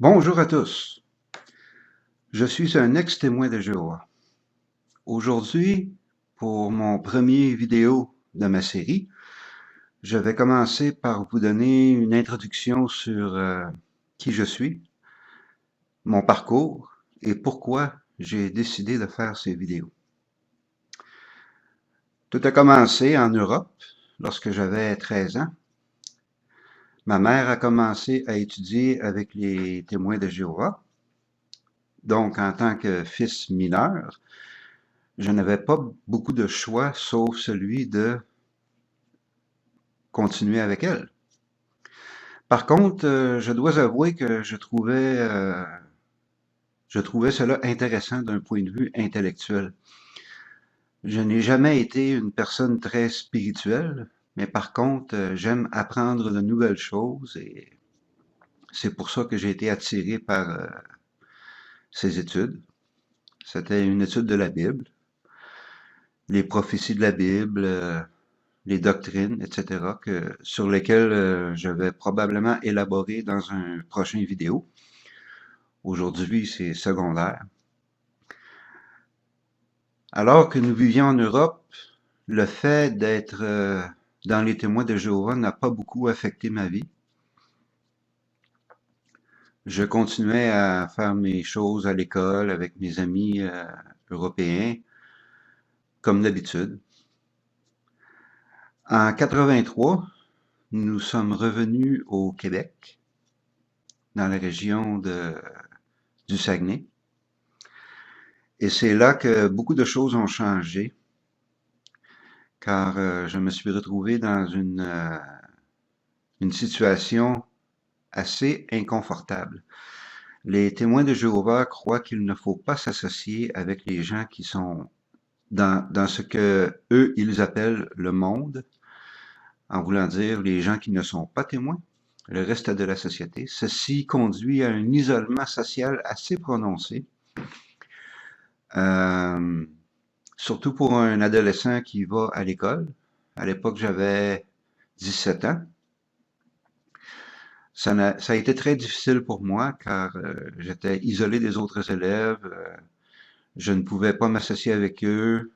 Bonjour à tous. Je suis un ex-témoin de Jéhovah. Aujourd'hui, pour mon premier vidéo de ma série, je vais commencer par vous donner une introduction sur qui je suis, mon parcours et pourquoi j'ai décidé de faire ces vidéos. Tout a commencé en Europe lorsque j'avais 13 ans. Ma mère a commencé à étudier avec les témoins de Jéhovah. Donc, en tant que fils mineur, je n'avais pas beaucoup de choix sauf celui de continuer avec elle. Par contre, je dois avouer que je trouvais cela intéressant d'un point de vue intellectuel. Je n'ai jamais été une personne très spirituelle, mais par contre, j'aime apprendre de nouvelles choses et c'est pour ça que j'ai été attiré par ces études. C'était une étude de la Bible, les prophéties de la Bible, les doctrines, etc., sur lesquelles je vais probablement élaborer dans un prochain vidéo. Aujourd'hui, c'est secondaire. Alors que nous vivions en Europe, le fait d'être dans les témoins de Jéhovah n'a pas beaucoup affecté ma vie. Je continuais à faire mes choses à l'école avec mes amis européens, comme d'habitude. En 83, nous sommes revenus au Québec, dans la région du Saguenay. Et c'est là que beaucoup de choses ont changé, car je me suis retrouvé dans une situation assez inconfortable. Les témoins de Jéhovah croient qu'il ne faut pas s'associer avec les gens qui sont dans ce que eux, ils appellent le monde, en voulant dire les gens qui ne sont pas témoins, le reste de la société. Ceci conduit à un isolement social assez prononcé, euh, surtout pour un adolescent qui va à l'école. À l'époque, j'avais 17 ans. Ça a été très difficile pour moi car j'étais isolé des autres élèves. Je ne pouvais pas m'associer avec eux.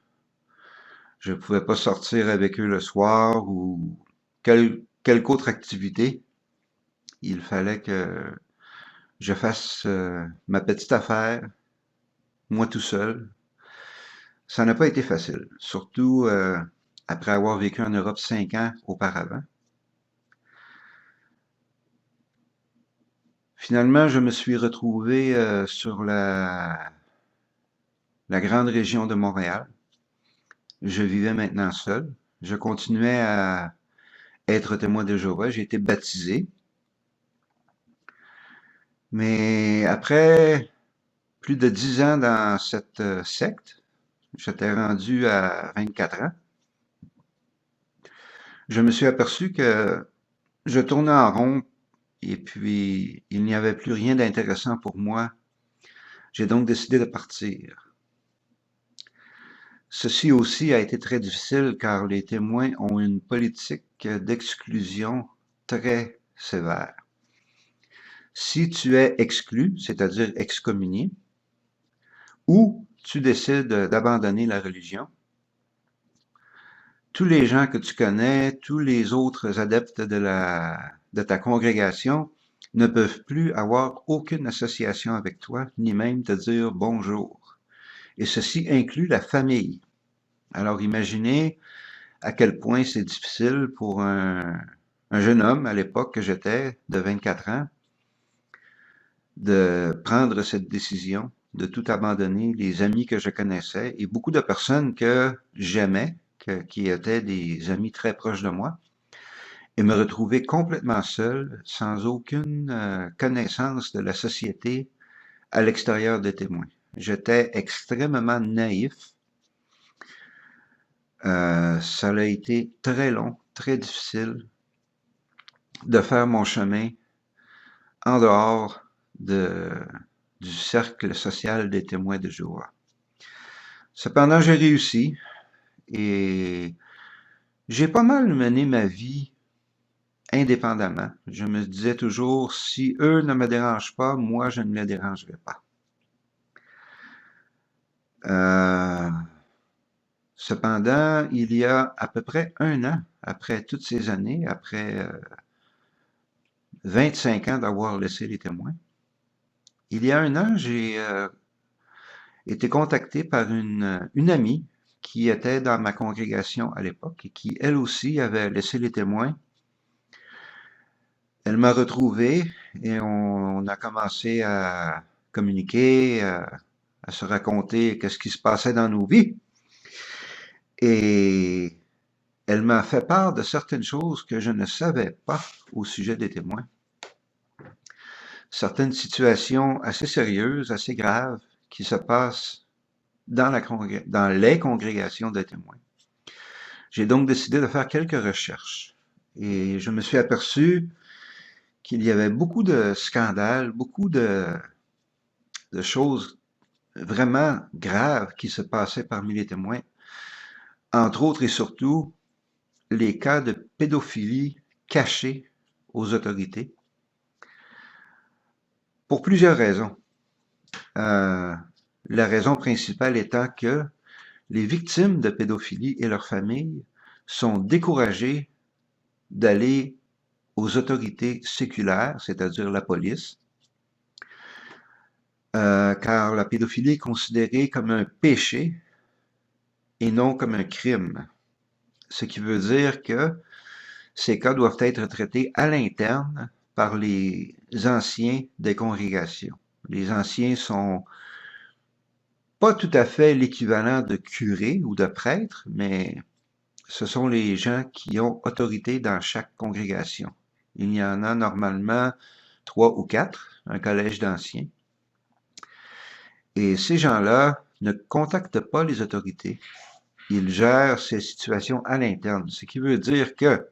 Je ne pouvais pas sortir avec eux le soir ou quelque autre activité. Il fallait que je fasse ma petite affaire, moi tout seul. Ça n'a pas été facile, surtout après avoir vécu en Europe 5 ans auparavant. Finalement, je me suis retrouvé sur la grande région de Montréal. Je vivais maintenant seul. Je continuais à être témoin de Jéhovah. J'ai été baptisé. Mais après plus de 10 ans dans cette secte, j'étais rendu à 24 ans, je me suis aperçu que je tournais en rond et puis il n'y avait plus rien d'intéressant pour moi. J'ai donc décidé de partir. Ceci aussi a été très difficile car les témoins ont une politique d'exclusion très sévère. Si tu es exclu, c'est-à-dire excommunié, ou tu décides d'abandonner la religion, tous les gens que tu connais, tous les autres adeptes de ta congrégation ne peuvent plus avoir aucune association avec toi, ni même te dire bonjour. Et ceci inclut la famille. Alors imaginez à quel point c'est difficile pour un jeune homme à l'époque que j'étais, de 24 ans, de prendre cette décision, de tout abandonner, les amis que je connaissais et beaucoup de personnes que j'aimais, qui étaient des amis très proches de moi, et me retrouver complètement seul, sans aucune connaissance de la société à l'extérieur des témoins. J'étais extrêmement naïf. Ça a été très long, très difficile de faire mon chemin en dehors de, du cercle social des témoins de Jéhovah. Cependant, j'ai réussi et j'ai pas mal mené ma vie indépendamment. Je me disais toujours, si eux ne me dérangent pas, moi, je ne les dérangerai pas. Euh, Cependant, il y a à peu près un an, après toutes ces années, après 25 ans d'avoir laissé les témoins, il y a un an, j'ai été contacté par une amie qui était dans ma congrégation à l'époque et qui, elle aussi, avait laissé les témoins. Elle m'a retrouvé et on a commencé à communiquer, à se raconter qu'est-ce qui se passait dans nos vies. Et elle m'a fait part de certaines choses que je ne savais pas au sujet des témoins. Certaines situations assez sérieuses, assez graves, qui se passent dans les congrégations des témoins. J'ai donc décidé de faire quelques recherches et je me suis aperçu qu'il y avait beaucoup de scandales, beaucoup de choses vraiment graves qui se passaient parmi les témoins, entre autres et surtout les cas de pédophilie cachés aux autorités, pour plusieurs raisons. La raison principale étant que les victimes de pédophilie et leurs familles sont découragées d'aller aux autorités séculaires, c'est-à-dire la police, car la pédophilie est considérée comme un péché et non comme un crime. Ce qui veut dire que ces cas doivent être traités à l'interne par les anciens des congrégations. Les anciens sont pas tout à fait l'équivalent de curé ou de prêtre, mais ce sont les gens qui ont autorité dans chaque congrégation. Il y en a normalement 3 ou 4, un collège d'anciens. Et ces gens-là ne contactent pas les autorités. Ils gèrent ces situations à l'interne, ce qui veut dire que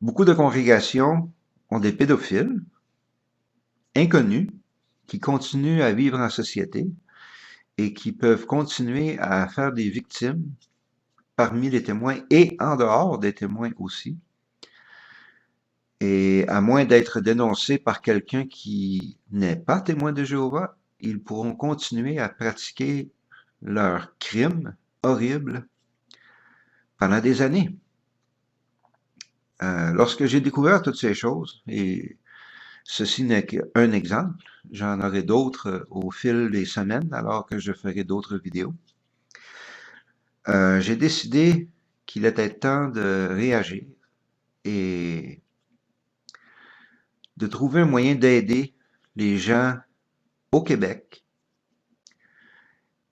beaucoup de congrégations ont des pédophiles inconnus qui continuent à vivre en société et qui peuvent continuer à faire des victimes parmi les témoins et en dehors des témoins aussi. Et à moins d'être dénoncés par quelqu'un qui n'est pas témoin de Jéhovah, ils pourront continuer à pratiquer leurs crimes horribles pendant des années. Lorsque j'ai découvert toutes ces choses, et ceci n'est qu'un exemple, j'en aurai d'autres au fil des semaines alors que je ferai d'autres vidéos, j'ai décidé qu'il était temps de réagir et de trouver un moyen d'aider les gens au Québec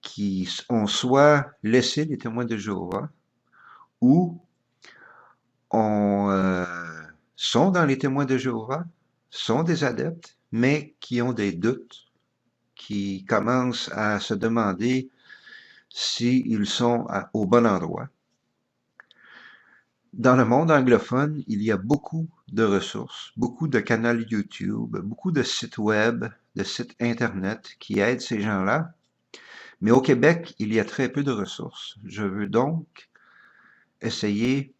qui ont soit laissé les témoins de Jéhovah ou sont dans les témoins de Jéhovah, sont des adeptes, mais qui ont des doutes, qui commencent à se demander s'ils sont au bon endroit. Dans le monde anglophone, il y a beaucoup de ressources, beaucoup de canaux YouTube, beaucoup de sites web, de sites Internet qui aident ces gens-là. Mais au Québec, il y a très peu de ressources. Je veux donc essayer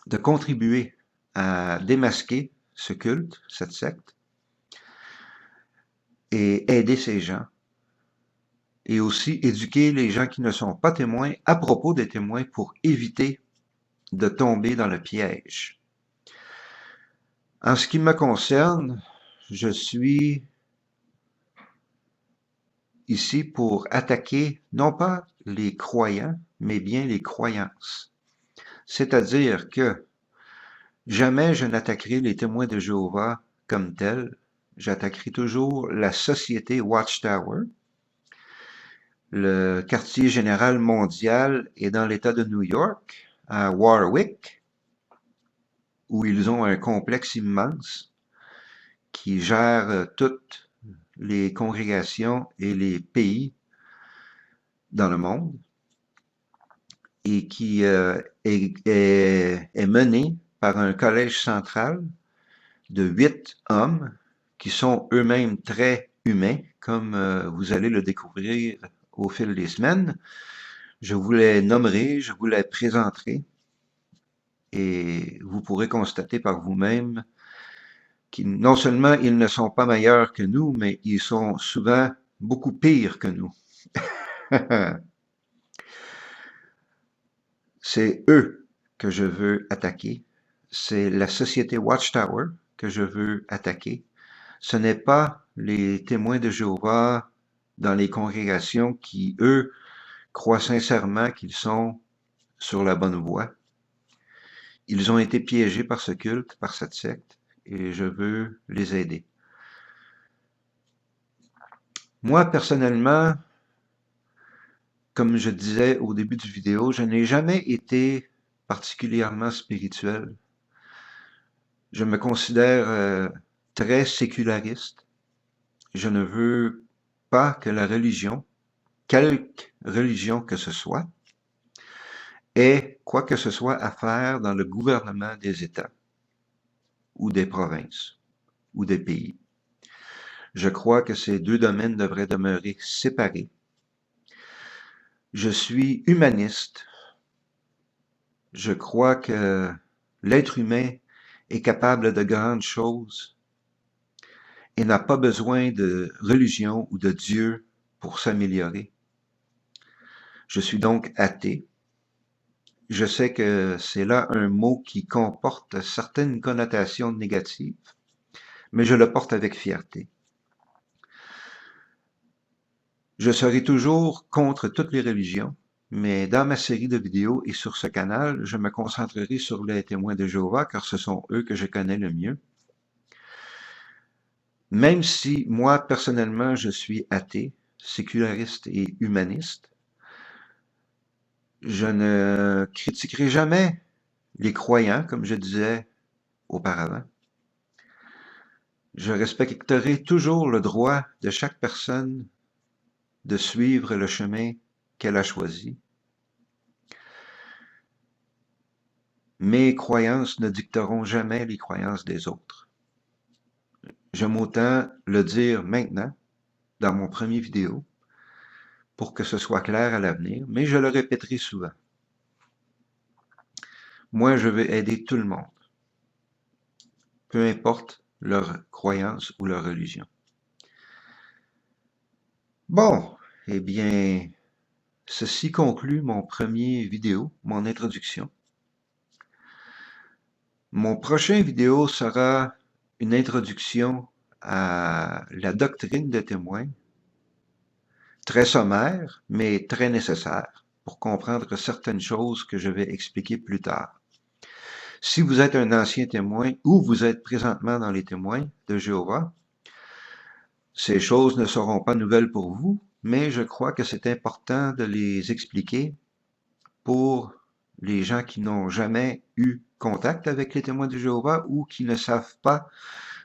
de contribuer à démasquer ce culte, cette secte, et aider ces gens. Et aussi éduquer les gens qui ne sont pas témoins à propos des témoins pour éviter de tomber dans le piège. En ce qui me concerne, je suis ici pour attaquer non pas les croyants, mais bien les croyances. C'est-à-dire que jamais je n'attaquerai les témoins de Jéhovah comme tels. J'attaquerai toujours la société Watchtower. Le quartier général mondial est dans l'État de New York, à Warwick, où ils ont un complexe immense qui gère toutes les congrégations et les pays dans le monde et qui est mené par un collège central de 8 hommes qui sont eux-mêmes très humains, comme vous allez le découvrir au fil des semaines. Je vous les nommerai, je vous les présenterai. et vous pourrez constater par vous-même qu'ils, non seulement ils ne sont pas meilleurs que nous, mais ils sont souvent beaucoup pires que nous. C'est eux que je veux attaquer. C'est la société Watchtower que je veux attaquer. Ce n'est pas les témoins de Jéhovah dans les congrégations qui, eux, croient sincèrement qu'ils sont sur la bonne voie. Ils ont été piégés par ce culte, par cette secte, et je veux les aider. Moi, personnellement, comme je disais au début du vidéo, je n'ai jamais été particulièrement spirituel. Je me considère très séculariste. Je ne veux pas que la religion, quelque religion que ce soit, ait quoi que ce soit à faire dans le gouvernement des États ou des provinces ou des pays. Je crois que ces deux domaines devraient demeurer séparés. Je suis humaniste. Je crois que l'être humain est capable de grandes choses et n'a pas besoin de religion ou de Dieu pour s'améliorer. Je suis donc athée. Je sais que c'est là un mot qui comporte certaines connotations négatives, mais je le porte avec fierté. Je serai toujours contre toutes les religions, mais dans ma série de vidéos et sur ce canal, je me concentrerai sur les témoins de Jéhovah car ce sont eux que je connais le mieux. Même si moi, personnellement, je suis athée, séculariste et humaniste, je ne critiquerai jamais les croyants, comme je disais auparavant. Je respecterai toujours le droit de chaque personne de suivre le chemin qu'elle a choisi. Mes croyances ne dicteront jamais les croyances des autres. J'aime autant le dire maintenant, dans mon premier vidéo, pour que ce soit clair à l'avenir, mais je le répéterai souvent. Moi, je veux aider tout le monde, peu importe leur croyance ou leur religion. Bon, eh bien, ceci conclut mon premier vidéo, mon introduction. Mon prochain vidéo sera une introduction à la doctrine des témoins, très sommaire, mais très nécessaire pour comprendre certaines choses que je vais expliquer plus tard. Si vous êtes un ancien témoin ou vous êtes présentement dans les témoins de Jéhovah, ces choses ne seront pas nouvelles pour vous, mais je crois que c'est important de les expliquer pour les gens qui n'ont jamais eu contact avec les témoins de Jéhovah ou qui ne savent pas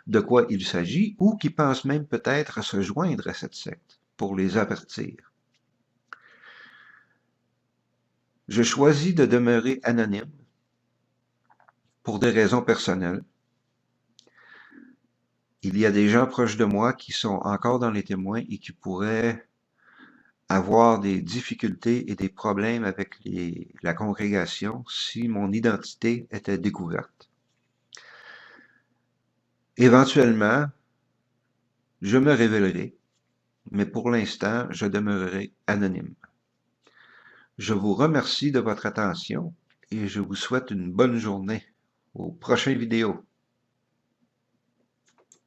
de quoi il s'agit ou qui pensent même peut-être à se joindre à cette secte pour les avertir. Je choisis de demeurer anonyme pour des raisons personnelles. Il y a des gens proches de moi qui sont encore dans les témoins et qui pourraient avoir des difficultés et des problèmes avec la congrégation si mon identité était découverte. Éventuellement, je me révélerai, mais pour l'instant, je demeurerai anonyme. Je vous remercie de votre attention et je vous souhaite une bonne journée. Aux prochaines vidéos.